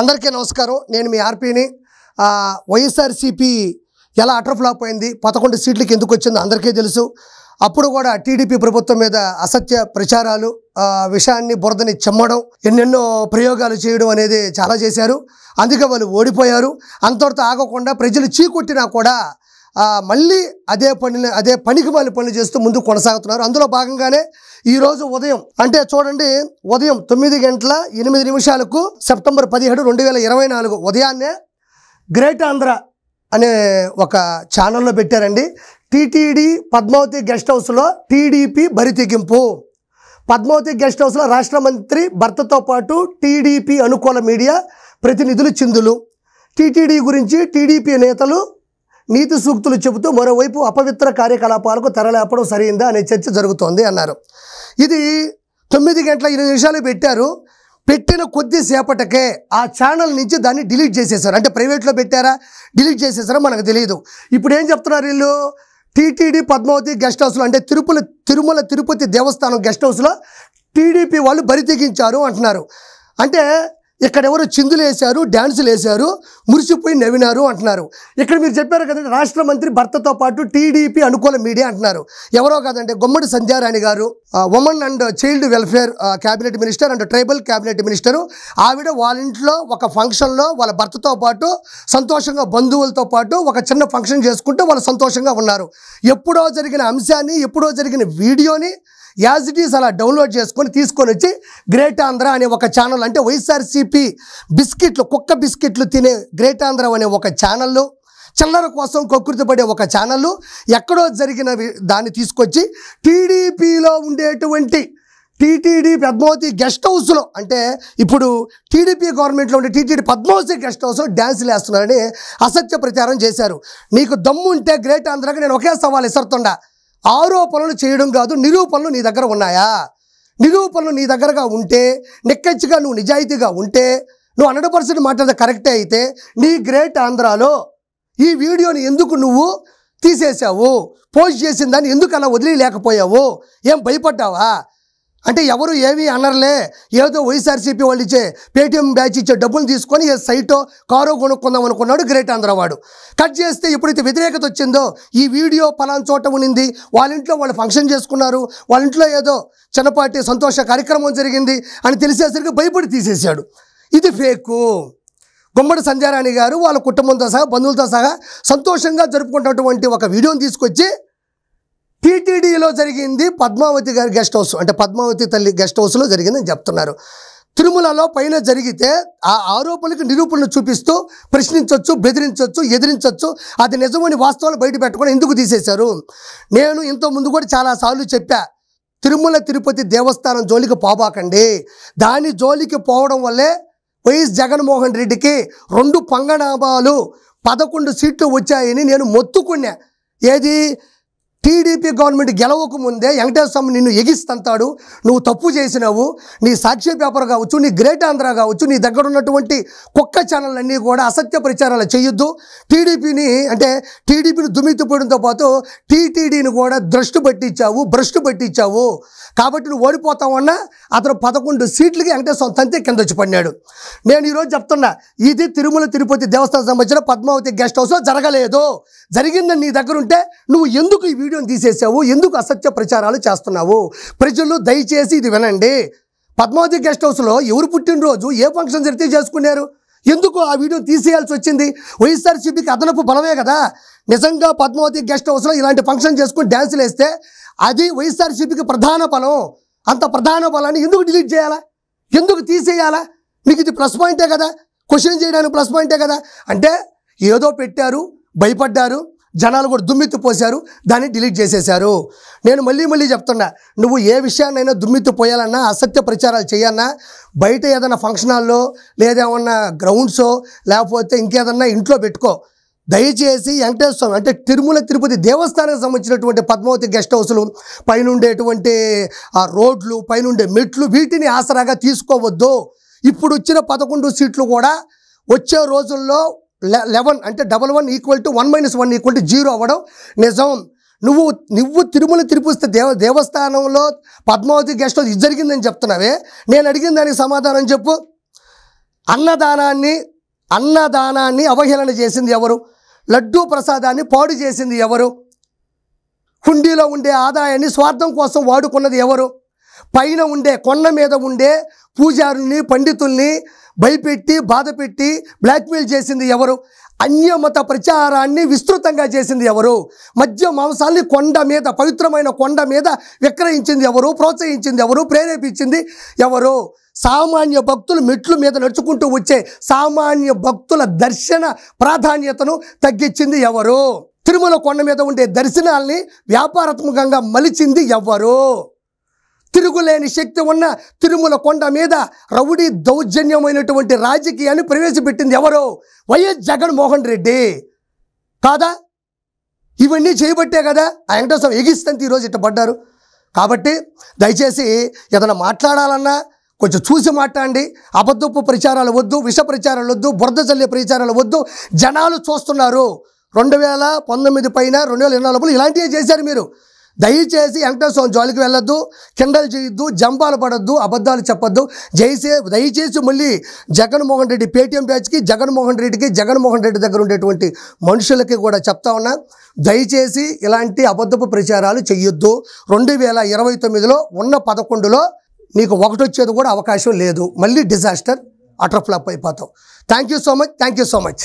అందరికీ నమస్కారం. నేను మీ ఆర్పీని. వైఎస్ఆర్సీపీ ఎలా అటర్ ఫ్లాప్ అయింది, 11 సీట్లకి ఎందుకు వచ్చిందో అందరికీ తెలుసు. అప్పుడు కూడా టీడీపీ ప్రభుత్వం మీద అసత్య ప్రచారాలు, విషయాన్ని బురదని చెమ్మడం, ఎన్నెన్నో ప్రయోగాలు చేయడం అనేది చాలా చేశారు. అందుకే వాళ్ళు ఓడిపోయారు. అంతటితో ఆగకుండా ప్రజలు చీకొట్టినా కూడా మళ్ళీ అదే పనికి మళ్ళీ పనులు చేస్తూ ముందుకు కొనసాగుతున్నారు. అందులో భాగంగానే ఈరోజు ఉదయం, అంటే చూడండి, ఉదయం 9:08 సెప్టెంబర్ 17, 2024 ఉదయాన్నే గ్రేట్ ఆంధ్ర అనే ఒక ఛానల్లో పెట్టారండి. టీటీడీ పద్మావతి గెస్ట్ హౌస్లో టీడీపీ బరితెగింపు. పద్మావతి గెస్ట్ హౌస్లో రాష్ట్ర మంత్రి భర్తతో పాటు టీడీపీ అనుకూల మీడియా ప్రతినిధులు చిందులు. టీటీడీ గురించి టీడీపీ నేతలు నీతి సూక్తులు చెబుతూ మరోవైపు అపవిత్ర కార్యకలాపాలకు తెరలేపడం సరైందా అనే చర్చ జరుగుతోంది అన్నారు. ఇది 9:08 పెట్టారు. పెట్టిన కొద్దిసేపటికే ఆ ఛానల్ నుంచి దాన్ని డిలీట్ చేసేసారు. అంటే ప్రైవేట్లో పెట్టారా, డిలీట్ చేసేసారా మనకు తెలియదు. ఇప్పుడు ఏం చెప్తున్నారు వీళ్ళు, టీటీడీ పద్మావతి గెస్ట్ హౌస్లో, అంటే తిరుమల తిరుపతి దేవస్థానం గెస్ట్ హౌస్లో టీడీపీ వాళ్ళు బరితెగించారు అంటున్నారు. అంటే ఇక్కడ ఎవరు చిందులు వేశారు, డ్యాన్సులు వేశారు, మురిసిపోయి నవ్వినారు అంటున్నారు. ఇక్కడ మీరు చెప్పారు కదండి, రాష్ట్ర మంత్రి భర్తతో పాటు టీడీపీ అనుకూల మీడియా అంటున్నారు. ఎవరో కాదంటే గుమ్మడి సంధ్యారాణి గారు, women and child welfare cabinet minister and tribal cabinet minister. ఆవిడ వాళ్ళ ఇంట్లో ఒక ఫంక్షన్లో వాళ్ళ భర్తతో పాటు సంతోషంగా, బంధువులతో పాటు ఒక చిన్న ఫంక్షన్ చేసుకుంటూ వాళ్ళు సంతోషంగా ఉన్నారు. ఎప్పుడో జరిగిన అంశాన్ని, ఎప్పుడో జరిగిన వీడియోని యాజ్ ఇట్ ఈస్ అలా డౌన్లోడ్ చేసుకొని తీసుకొని వచ్చి గ్రేట్ ఆంధ్ర అనే ఒక ఛానల్, అంటే వైఎస్ఆర్సీపీ బిస్కెట్లు, కుక్క బిస్కెట్లు తినే గ్రేట్ ఆంధ్ర అనే ఒక ఛానల్లో, చిల్లర కోసం కకృతిపడే ఒక ఛానళ్ళు, ఎక్కడో జరిగిన దాన్ని తీసుకొచ్చి టీడీపీలో ఉండేటువంటి టీటీడీ పద్మావతి గెస్ట్ హౌస్లో, అంటే ఇప్పుడు టీడీపీ గవర్నమెంట్లో ఉండే టీటీడీ పద్మావతి గెస్ట్ హౌస్లో డ్యాన్సులు వేస్తున్నారని అసత్య ప్రచారం చేశారు. నీకు దమ్ము ఉంటే గ్రేట్ ఆంధ్రాకి నేను ఒకే సవాల్ ఇస్తుండా, ఆరోపణలు చేయడం కాదు, నిరూపణలు నీ దగ్గర ఉన్నాయా? నిరూపణలు నీ దగ్గరగా ఉంటే, నిక్కచ్చిగా నువ్వు నిజాయితీగా ఉంటే, నువ్వు 100% మాట్లాడే కరెక్టే అయితే, నీ గ్రేట్ ఆంధ్రాలో ఈ వీడియోని ఎందుకు నువ్వు తీసేసావు? పోస్ట్ చేసిన దాన్ని ఎందుకు అలా వదిలేయలేకపోయావు? ఏం భయపడ్డావా? అంటే ఎవరు ఏమీ అనర్లే, ఏదో వైఎస్ఆర్సీపీ వాళ్ళు ఇచ్చే పేటీఎం బ్యాచ్ ఇచ్చే డబ్బులు తీసుకొని ఏ సైటో కారో కొనుక్కుందాం అనుకున్నాడు గ్రేట్ ఆంధ్ర వాడు. కట్ చేస్తే ఎప్పుడైతే వ్యతిరేకత వచ్చిందో, ఈ వీడియో పలానా చోట ఉన్నింది, వాళ్ళ ఇంట్లో వాళ్ళు ఫంక్షన్ చేసుకున్నారు, వాళ్ళ ఇంట్లో ఏదో చిన్నపాటి సంతోష కార్యక్రమం జరిగింది అని తెలిసేసరికి భయపడి తీసేశాడు. ఇది ఫేకు. గుమ్మడి సంధ్యారాణి గారు వాళ్ళ కుటుంబంతో సహా, బంధువులతో సహా సంతోషంగా జరుపుకున్నటువంటి ఒక వీడియోని తీసుకొచ్చి టీటీడీలో జరిగింది పద్మావతి గారి గెస్ట్ హౌస్, అంటే పద్మావతి తల్లి గెస్ట్ హౌస్లో జరిగిందని చెప్తున్నారు. తిరుమలలో పైన జరిగితే ఆ ఆరోపణలకు నిరూపణలు చూపిస్తూ ప్రశ్నించవచ్చు, బెదిరించవచ్చు, ఎదిరించవచ్చు. అది నిజమని వాస్తవాలు బయట పెట్టకుండా ఎందుకు తీసేశారు? నేను ఇంతకుముందు కూడా చాలాసార్లు చెప్పా, తిరుమల తిరుపతి దేవస్థానం జోలికి పోబాకండి. దాని జోలికి పోవడం వల్లే వైఎస్ జగన్మోహన్ రెడ్డికి 2 పంగనామాలు 11 సీట్లు వచ్చాయని నేను మొత్తుకున్నా. ఏది, టీడీపీ గవర్నమెంట్ గెలవక ముందే వెంకటేశ్వర స్వామి నిన్ను ఎగిస్తంతాడు, నువ్వు తప్పు చేసినావు, నీ సాక్షి పేపర్ కావచ్చు, నీ గ్రేట్ ఆంధ్ర కావచ్చు, నీ దగ్గర ఉన్నటువంటి కుక్క ఛానల్ అన్నీ కూడా అసత్య ప్రచారాలు చేయొద్దు. టీడీపీని దుమ్మెత్తిపోవడంతో పాటు టీటీడీని కూడా భ్రష్టు పట్టించావు. కాబట్టి నువ్వు ఓడిపోతావన్నా అతను 11 సీట్లకి వెంకటేశ్వర స్వామి తంతే కింద వచ్చి పడినాడు. నేను ఈరోజు చెప్తున్నా, ఇది తిరుమల తిరుపతి దేవస్థానం సంబంధించిన పద్మావతి గెస్ట్ హౌస్లో జరగలేదు. జరిగిందని నీ దగ్గర ఉంటే నువ్వు ఎందుకు ఈ వీడియోని తీసేసావు? ఎందుకు అసత్య ప్రచారాలు చేస్తున్నావు? ప్రజలు దయచేసి ఇది వినండి. పద్మావతి గెస్ట్ హౌస్లో ఎవరు పుట్టినరోజు, ఏ ఫంక్షన్ జరిగితే చేసుకున్నారు? ఎందుకు ఆ వీడియోని తీసేయాల్సి వచ్చింది? వైఎస్ఆర్సీపీకి అదనపు బలమే కదా. నిజంగా పద్మావతి గెస్ట్ హౌస్లో ఇలాంటి ఫంక్షన్ చేసుకుని డ్యాన్సులు వేస్తే అది వైఎస్ఆర్సీపీకి ప్రధాన బలం. అంత ప్రధాన బలాన్ని ఎందుకు డిలీట్ చేయాలా? ఎందుకు తీసేయాలా? మీకు ఇది ప్లస్ పాయింటే కదా, క్వశ్చన్ చేయడానికి ప్లస్ పాయింటే కదా. అంటే ఏదో పెట్టారు, భయపడ్డారు, జనాలు కూడా దుమ్మెత్తిపోశారు, దాన్ని డిలీట్ చేసేశారు. నేను మళ్ళీ చెప్తున్నా, నువ్వు ఏ విషయాన్నైనా దుమ్మెత్తిపోయాలన్నా, అసత్య ప్రచారాలు చేయాలన్నా, బయట ఏదైనా ఫంక్షన్ హాల్లో లేదా ఏమన్నా గ్రౌండ్సో లేకపోతే ఇంకేదన్నా ఇంట్లో పెట్టుకో. దయచేసి వెంకటేశ్వర స్వామి, అంటే తిరుమల తిరుపతి దేవస్థానానికి సంబంధించినటువంటి పద్మావతి గెస్ట్ హౌస్లు, పైన ఉండేటువంటి ఆ రోడ్లు, పైన ఉండే మెట్లు, వీటిని ఆసరాగా తీసుకోవద్దు. ఇప్పుడు వచ్చిన 11 సీట్లు కూడా వచ్చే రోజుల్లో 11, అంటే 11 = 1 - 1 = 0 అవ్వడం నిజం. నువ్వు తిరుమల తిరుపతి దేవస్థానంలో పద్మావతి గెస్ట్ హౌస్ ఇది జరిగిందని చెప్తున్నావే, నేను అడిగిన దానికి సమాధానం చెప్పు. అన్నదానాన్ని అవహేళన చేసింది ఎవరు? లడ్డూ ప్రసాదాన్ని పాడు చేసింది ఎవరు? హుండీలో ఉండే ఆదాయాన్ని స్వార్థం కోసం వాడుకున్నది ఎవరు? పైన ఉండే కొండ మీద ఉండే పూజారుల్ని పండితుల్ని భయపెట్టి బాధపెట్టి బ్లాక్మెయిల్ చేసింది ఎవరు? అన్యమత ప్రచారాన్ని విస్తృతంగా చేసింది ఎవరు? మద్య మాంసాల్ని కొండ మీద, పవిత్రమైన కొండ మీద విక్రయించింది ఎవరు? ప్రోత్సహించింది ఎవరు? ప్రేరేపించింది ఎవరు? సామాన్య భక్తులు మెట్ల మీద నడుచుకుంటూ వచ్చే సామాన్య భక్తుల దర్శన ప్రాధాన్యతను తగ్గించింది ఎవరు? తిరుమల కొండ మీద ఉండే దర్శనాల్ని వ్యాపారాత్మకంగా మలిచింది ఎవరు? తిరుగులేని శక్తి ఉన్న తిరుమల కొండ మీద రౌడీ దౌర్జన్యమైనటువంటి రాజకీయాన్ని ప్రవేశపెట్టింది ఎవరు? వైఎస్ జగన్మోహన్ రెడ్డి కాదా? ఇవన్నీ చేయబట్టే కదా ఆ వెంకటేశ్వర ఎగిస్తంత ఈరోజు ఇట్ట పడ్డారు. కాబట్టి దయచేసి ఏదైనా మాట్లాడాలన్నా కొంచెం చూసి మాట్లాడండి. అబద్ధపు ప్రచారాలు వద్దు, విష ప్రచారాలు వద్దు, బురద చల్లే ప్రచారాలు వద్దు. జనాలు చూస్తున్నారు. 2019 పైన 2024 ఇలాంటివే చేశారు మీరు. దయచేసి వెంకటేశ్వర జోలికి వెళ్ళొద్దు, కిండలు చేయొద్దు, జంపాలు పడొద్దు, అబద్ధాలు చెప్పొద్దు. దయచేసి మళ్ళీ జగన్మోహన్ రెడ్డి పేటీఎం బ్యాచ్కి, జగన్మోహన్ రెడ్డి దగ్గర ఉండేటువంటి మనుషులకి కూడా చెప్తా ఉన్నా, దయచేసి ఇలాంటి అబద్ధపు ప్రచారాలు చెయ్యొద్దు. 2029లో ఉన్న 11లో నీకు ఒకటి వచ్చేది కూడా అవకాశం లేదు. మళ్ళీ డిజాస్టర్, అటర్ ఫ్లాప్ అయిపోతావు. Thank you so much.